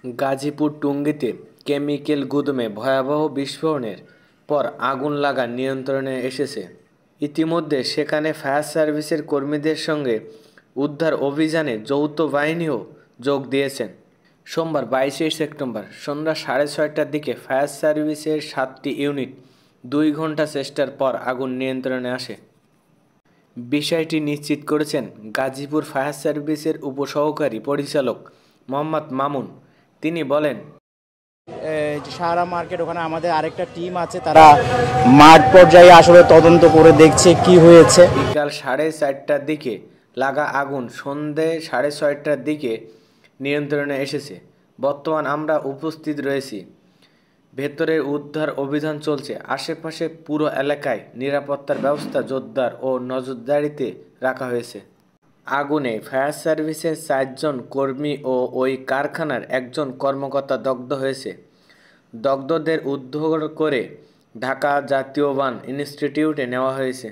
Gazipur টুঙ্গীতে chemical গুদামে ভয়াবহ বিস্ফোরণের পর আগুন লাগা নিয়ন্ত্রণে এসেছে। ইতিমধ্যে সেখানে ফায়ার সার্ভিসের কর্মীদের সঙ্গে উদ্ধার অভিযানে যৌথ বাহিনীও যোগ দিয়েছেন। সোমবার 22 সেপ্টেম্বর সন্ধ্যা 6:30টার দিকে ফায়ার সার্ভিসের 7টি ইউনিট 2 ঘণ্টা চেষ্টার পর আগুন নিয়ন্ত্রণে আসে। বিষয়টি নিশ্চিত করেছেন গাজীপুর ফায়ার সার্ভিসের উপসহকারী পরিচালক মোহাম্মদ মামুন। তিনি বলেন, সাহারা মার্কেট ওখানে আমাদের আরেকটা টিম আছে, তারা মাঠ পর্যায়ে আসলে তদন্ত করে দেখছে কি হয়েছে। বিকাল 4:30টার দিকে লাগা আগুন সন্ধে 6:30টার দিকে নিয়ন্ত্রণে এসেছে। বর্তমান আমরা উপস্থিত রয়েছি, ভেতরের উদ্ধার অভিযান চলছে। আশেপাশে পুরো এলাকায় নিরাপত্তার ব্যবস্থা জোরদার ও নজরদারিতে রাখা হয়েছে। আগুনে ফায়ার সার্ভিসের 4 জন কর্মী ও ওই কারখানার একজন কর্মকর্তা দগ্ধ হয়েছে। দগ্ধদের উদ্ধার করে ঢাকা জাতীয় বার্ন ইনস্টিটিউটে নেওয়া হয়েছে।